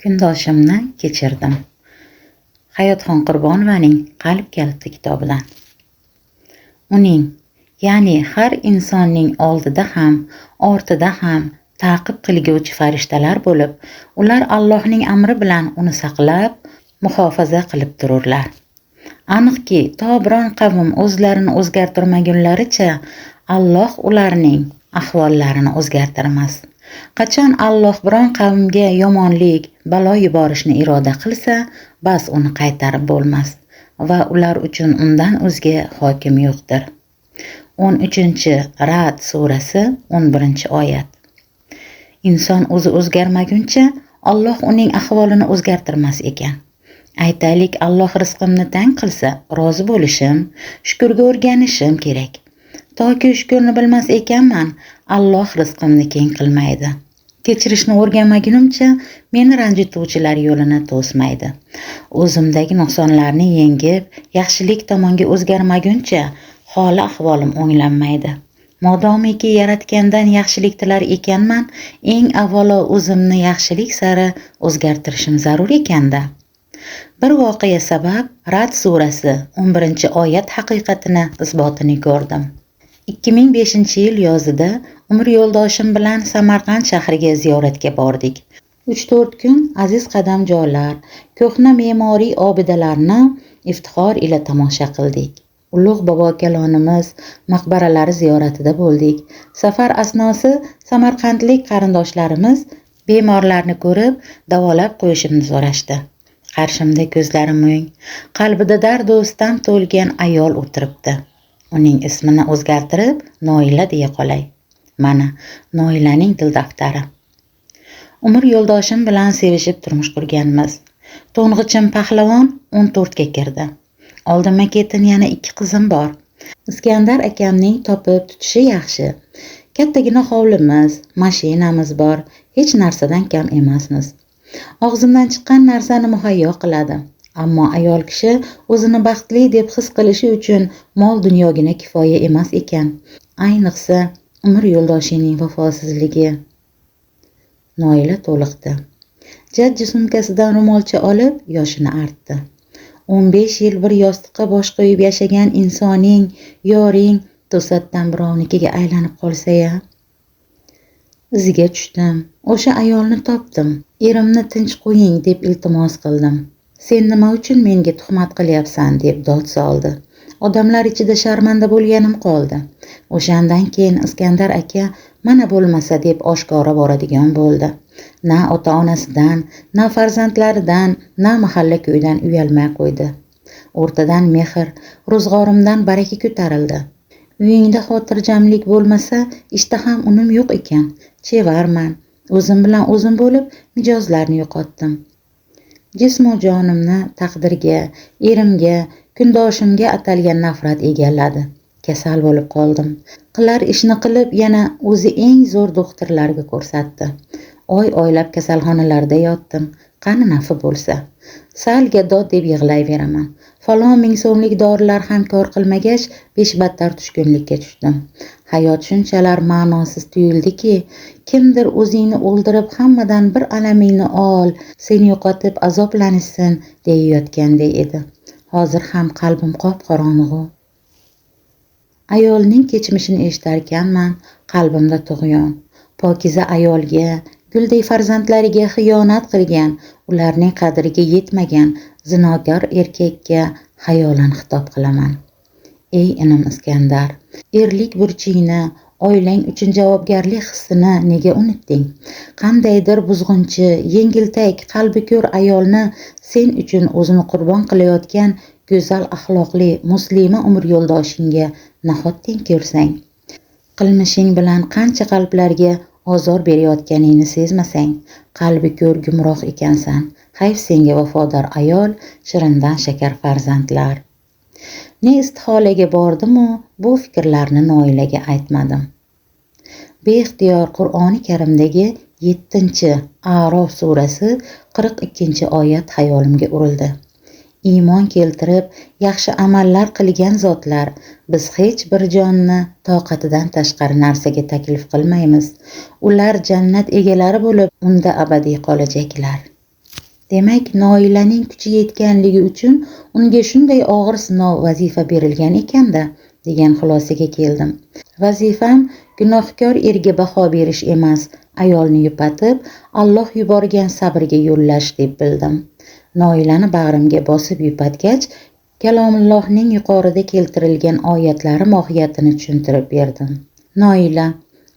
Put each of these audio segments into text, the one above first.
Kundoshimni kechirdim. Hayotxon Qurbonovaning Qalb kaliti kitobidan. Uning, ya'ni har insonning oldida ham, ortida ham ta'qib qilguvchi farishtalar bo'lib, ular Allohning amri bilan uni saqlab, muhofaza qilib tururlar. Aniqki, to biron qavm o'zlarini o'zgartirmagunlaricha Alloh ularning ahvollarini o'zgartirmas. Qachon Alloh biron qavmga yomonlik, balo yuborishni iroda qilsa, bas uni qaytarib bo'lmas va ular uchun undan o'zga hokim yo'qdir. 13-Ra'd surasi 11-oyat. Inson o'zi o'zgarmaguncha Alloh uning ahvolini o'zgartirmas ekan. Aytaylik, Alloh rizqimni tang qilsa, rozi bo'lishim, shukurga o'rganishim kerak. Toki shukurni bilmas ekanman, Alloh rizqimni keng qilmaydi. Kechirishni o'rganmagunimcha meni ranjituvchilar yo'lini to'smaydi. O'zimdagi nuqsonlarni yengib, yaxshilik tomonga o'zgarmaguncha holi ahvolim o'nglanmaydi. Modomiki yaratgandan yaxshilik tilar ekanman, eng avvalo o'zimni yaxshilik sari o'zgartirishim zarur ekanda. Bir voqea sabab Ra'd surasi 11-oyat haqiqatini isbotini ko'rdim. 2005-yil yozida umr yo'ldoshim bilan Samarqand shahriga ziyoratga bordik. 3-4 kun aziz qadamjolar, ko'hna me'moriy obidalarni iftixor ila tomosha qildik. Ulug' bobo kalonimiz maqbaralari ziyoratida bo'ldik. Safar asnosi samarqandlik qarindoshlarimiz bemorlarni ko'rib, davolab qo'yishimni so'rashdi. Qarshimda ko'zlari mung, qalbida dard o'stam to'lgan ayol o'tiribdi. Uning ismini o'zgartirib Noila deya qolay. Mana Noilaning dil daftari. Umr yo'ldoshim bilan sevishib turmush qurganmiz. To'ng'ichim Pahlavon 14 ga kirdi. Oldinma-ketin yana 2 qizim bor. Iskandar akamning topib tutishi yaxshi. Kattagina hovlimiz, mashinamiz bor. Hech narsadan kam emasmiz. Og'zimdan chiqqan narsani muhayyo qiladi. Ammo ayol kishi o'zini baxtli deb his qilishi uchun mol dunyogina kifoya emas ekan. Ayniqsa umr yo'ldoshining vafosizligi. Noila to'liqdi. Jajji sumkasidan ro'molcha olib yoshini artdi. 15 yil bir yostiqqa bosh qo'yib yashagan insoning, yoring to'satdan birovnikiga aylanib qolsa-ya. Iziga tushdim. O'sha ayolni topdim. Erimni tinch qo'ying deb iltimos qildim. Sen nima uchun menga tuhmat qilyapsan deb dod soldi. Odamlar ichida sharmanda bo'lganim qoldi. O'shandan keyin Iskandar aka mana bo'lmasa deb oshkora boradigan bo'ldi. Na ota-onasidan, na farzandlaridan, na mahalla ko'ydan uyalmay qo'ydi. O'rtadan mehr, ro'zg'orimdan baraka ko'tarildi. Uyingda xotirjamlik bo'lmasa, ishda ham unim yo'q ekan. Chevarman. O'zim bilan o'zim bo'lib, mijozlarni yo'qotdim. Jismu jonimni taqdirga, erimga, kundoshimga atalgan nafrat egalladi. Kasal bo'lib qoldim. Qilar ishni qilib yana o'zi eng zo'r doktorlarga ko'rsatdi. Oylab kasalxonalarda yotdim. Qani nafi bo'lsa. Salga dod deb yig'layveraman. Falon ming so'mlik dorilar ham kor qilmagach, beshbattar tushkunlikka tushdim. Hayot shunchalar ma'nosiz tuyuldiki, kimdir o'zingni o'ldirib hammadan bir alamingni ol, seni yo'qotib azoblanishsin deyayotganday edi. Hozir ham qalbim qop-qorong'u. Ayolning kechmishini eshitarkanman, qalbimda tug'yon. Pokiza ayolga, guldek farzandlariga xiyonat qilgan, ularning qadriga yetmagan zinokor erkakka xayolan xitob qilaman. Ey inim Iskandar, erlik burchingni, oilang uchun javobgarlik hissini nega unutding? Qandaydir buzg'unchi, yengiltak, qalbi ko'r ayolni sen uchun o'zini qurbon qilayotgan go'zal axloqli muslima umr yo'ldoshingga nahotding ko'rsang? Qilmishing bilan qancha qalblarga ozor berayotganingni sezmasang, qalbi ko'r gumroh ekansan. Hayf senga vafodor ayol, shirindan shakar farzandlar. Ne istiholaga bordim-u, bu fikrlarni Noilaga aytmadim. Beixtiyor Qur'oni Karimdagi 7-A'rof surasi 42-oyat xayolimga urildi. Iymon keltirib, yaxshi amallar qilgan zotlar, biz hech bir jonni toqatidan tashqari narsaga taklif qilmaymiz. Ular jannat egalari bo'lib, unda abadiy qolajaklar. Demak, Noilaning kuchi yetganligi uchun unga shunday og'ir sinov vazifa berilgan ekanda, degan xulosaga keldim. Vazifam gunohkor erga baho berish emas, ayolni yupatib, Alloh yuborgan sabrga yo'llash deb bildim. Noilani bag'rimga bosib yupatgach, Kalomullohning yuqorida keltirilgan oyatlari mohiyatini tushuntirib berdim. Noila,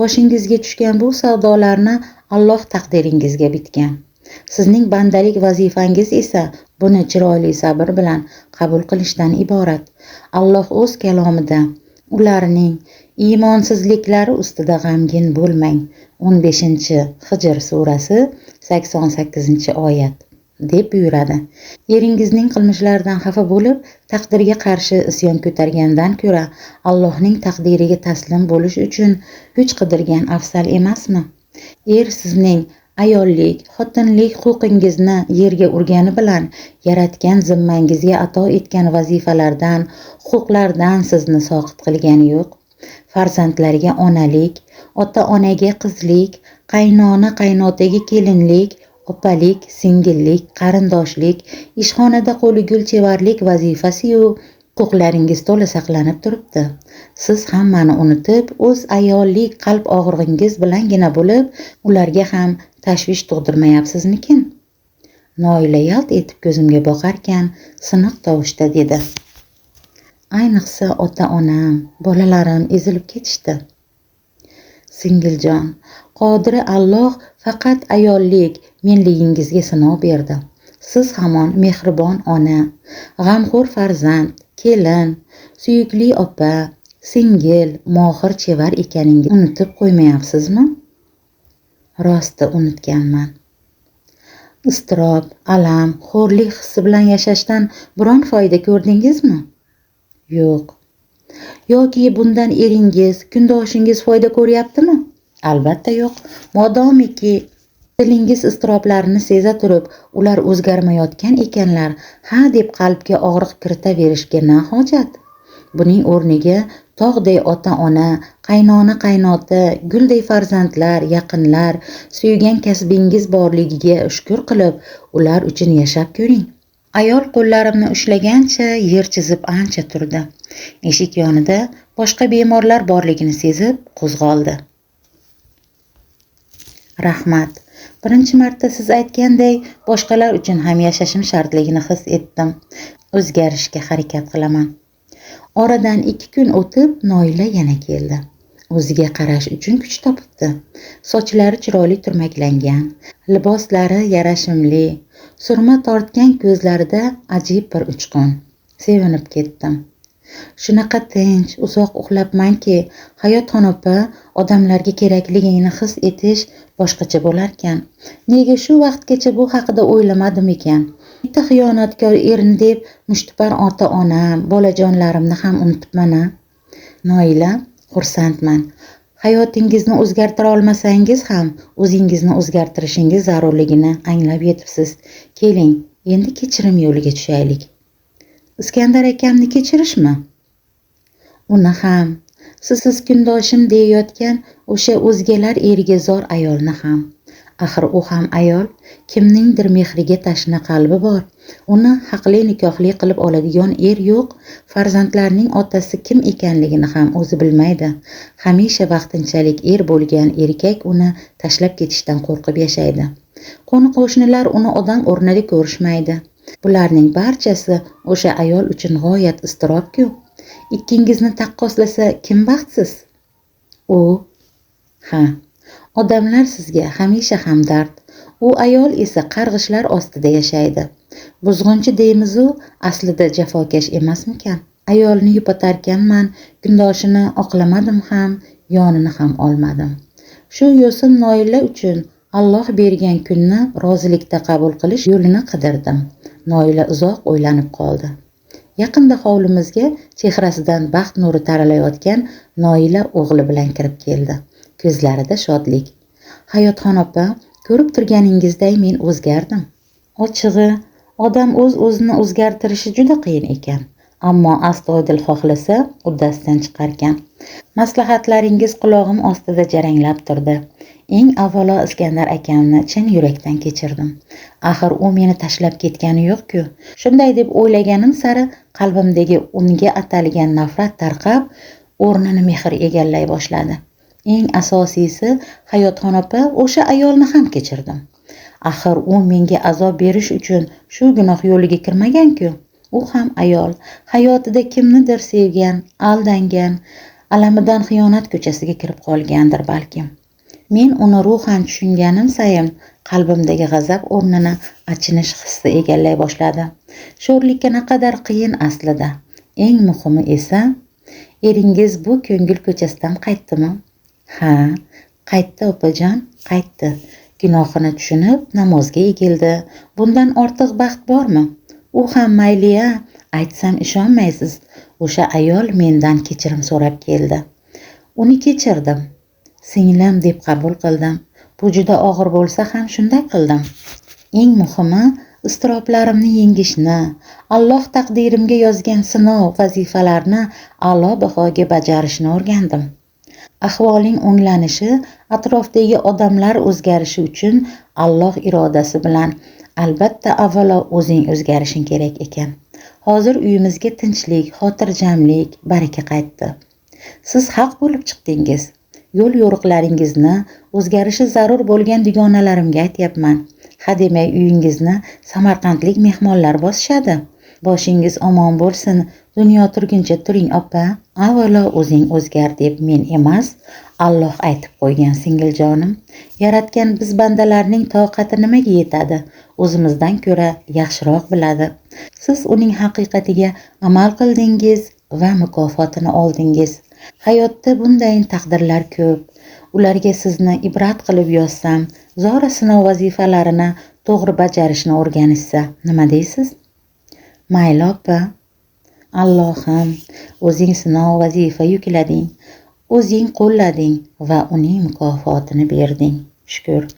boshingizga tushgan bu savdolarni Alloh taqdiringizga bitgan. Sizning bandalik vazifangiz esa buni chiroyli sabr bilan qabul qilishdan iborat. Alloh o'z kalomida ularning iymonsizliklari ustida g'amgin bo'lmang. 15-Hijr surasi 88-oyat deb buyuradi. Eringizning qilmishlaridan xafa bo'lib, taqdirga qarshi isyon ko'targandan ko'ra, Allohning taqdiriga taslim bo'lish uchun kuch qidirgan afzal emasmi? Er sizning ayollik, xotinlik huquqingizni yerga urgani bilan yaratgan zimmangizga ato etgan vazifalardan, huquqlardan sizni soqit qilgani yo'q. Farzandlarga onalik, ota-onaga qizlik, qaynona-qaynotaga kelinlik, opalik, singillik, qarindoshlik, ishxonada qo'li gulchevarlik vazifasi-yu huquqlaringiz to'la saqlanib turibdi. Siz hammani unutib, o'z ayollik qalb og'rig'ingiz bilangina bo'lib, ularga ham tashvish tug'dirmayapsizmikin? Noila yalt etib ko'zimga boqarkan, siniq tovushda dedi. Ayniqsa ota-onam, bolalarim ezilib ketishdi. Singiljon, Qodiri Alloh faqat ayollik menligingizga sinov berdi. Siz hamon mehribon ona, g'amxo'r farzand, kelin, suyukli opa, singil, mohir chevar ekaningizni unutib qo'ymayapsizmi? Rosti unutganman. Iztirob, alam, xo'rlik hissi bilan yashashdan biron foyda ko'rdingizmi? Yo'q. Yoki bundan eringiz, kundoshingiz foyda ko'ryaptimi? Albatta yo'q. Modomiki dilingiz iztiroblarini seza turib, ular o'zgarmayotgan ekanlar, ha deb qalbga og'riq kiritaverishga na hojat? Buning o'rniga tog'day ota-ona, qaynona-qaynota, gulday farzandlar, yaqinlar, suygan kasbingiz borligiga shukr qilib, ular uchun yashab ko'ring. Ayol qo'llarimni ushlagancha yer chizib ancha turdi. Eshik yonida boshqa bemorlar borligini sezib qo'zg'oldi. Rahmat. Birinchi marta siz aytganday boshqalar uchun ham yashashim shartligini his etdim. O'zgarishga harakat qilaman. Oradan 2 kun o'tib Noila yana keldi. O'ziga qarash uchun kuch topibdi. Sochlari chiroyli turmaklangan, liboslari yarashimli, surma tortgan ko'zlarida ajib bir uchqun. Sevinib ketdim. Shunaqa tinch, uzoq uxlabmanki, Hayotxon opa, odamlarga kerakligingni his etish boshqacha bo'larkan. Nega shu vaqtgacha bu haqida o'ylamadim ekan? Bitta xiyonatkor erni deb mushtipar ota-onam, bolajonlarimni ham unutibman-a? Noila, xursandman. Hayotingizni o'zgartira olmasangiz ham o'zingizni o'zgartirishingiz zarurligini anglab yetibsiz. Keling, endi kechirim yo'liga tushaylik. Iskandar akamni kechirishmi? Uni ham, siz kundoshim deyayotgan o'sha o'zgalar eriga zor ayolni ham. Axir u ham ayol, kimningdir mehriga tashna qalbi bor. Uni haqli nikohli qilib oladigan er yo'q. Farzandlarning otasi kim ekanligini ham o'zi bilmaydi. Hamisha vaqtinchalik er bo'lgan erkak uni tashlab ketishdan qo'rqib yashaydi. Qo'ni-qo'shnilar uni odam o'rnida ko'rishmaydi. Bularning barchasi o'sha ayol uchun g'oyat iztirobku. Ikkingizni taqqoslasa kim baxtsiz? U. Ha. Odamlar sizga hamisha hamdard. U ayol esa qarg'ishlar ostida yashaydi. Buzg'unchi deymiz-u, aslida jafokash emasmikan? Ayolni yupatarkanman, kundoshini oqlamadim ham, yonini ham olmadim. Shu yo'sin Noila uchun Alloh bergan kunni rozilikda qabul qilish yo'lini qidirdim. Noila uzoq o'ylanib qoldi. Yaqinda hovlimizga chehrasidan baxt nuri taralayotgan Noila o'g'li bilan kirib keldi. Ko'zlarida shodlik. Hayotxon opa, ko'rib turganingizday men o'zgardim. Ochig'i, odam o'z-o'zini o'zgartirishi juda qiyin ekan. Ammo astoydil xohlasa, uddasidan chiqarkan. Maslahatlaringiz qulog'im ostida jaranglab turdi. Eng avvalo Iskandar akamni chin yurakdan kechirdim. Axir u meni tashlab ketgani yo'q-ku. Shunday deb o'ylaganim sari qalbimdagi unga atalgan nafrat tarqab, o'rnini mehr egallay boshladi. Eng asosiysi, Hayotxon opa, o'sha ayolni ham kechirdim. Axir u menga azob berish uchun shu gunoh yo'liga kirmagan-ku. U ham ayol, hayotida kimnidir sevgan, aldangan, alamidan xiyonat ko'chasiga kirib qolgandir balkim. Men uni ruhan tushunganim sayin qalbimdagi g'azab o'rnini achinish hissi egallay boshladi. Sho'rlikka naqadar qiyin aslida. Eng muhimi esa, eringiz bu ko'ngil ko'chasidan qaytdimi? Ha, qaytdi opajon, qaytdi. Gunohini tushunib namozga egildi. Bundan ortiq baxt bormi? U ham mayli-ya, aytsam ishonmaysiz. O'sha ayol mendan kechirim so'rab keldi. Uni kechirdim. Singlim deb qabul qildim. Bu juda og'ir bo'lsa ham shunday qildim. Eng muhimi, iztiroblarimni yengishni, Alloh taqdirimga yozgan sinov vazifalarni a'lo bahoga bajarishni o'rgandim. Ahvoling o'nglanishi, atrofdagi odamlar o'zgarishi uchun Alloh irodasi bilan albatta avvalo o'zing o'zgarishing kerak ekan. Hozir uyimizga tinchlik, xotirjamlik, baraka qaytdi. Siz haq bo'lib chiqdingiz. Yo'l yo'riqlaringizni, o'zgarishi zarur bo'lgan dugonalarimga aytyapman. Hademay uyingizni samarqandlik mehmonlar bosishadi. Boshingiz omon bo'lsin. Dunyo turguncha turing opa. Avvalo o'zing o'zgar deb men emas, Alloh aytib qo'ygan singiljonim. Yaratgan biz bandalarning toqati nimaga yetadi? O'zimizdan ko'ra yaxshiroq biladi. Siz uning haqiqatiga amal qildingiz va mukofotini oldingiz. Hayotda bunday taqdirlar ko'p. Ularga sizni ibrat qilib yozsam, zora sinov vazifalarini to'g'ri bajarishni o'rganishsa, nima deysiz? Mayli opa. Allohim, o'zing sinov vazifa yuklading, o'zing qo'llading va uning mukofotini berding. Shukr.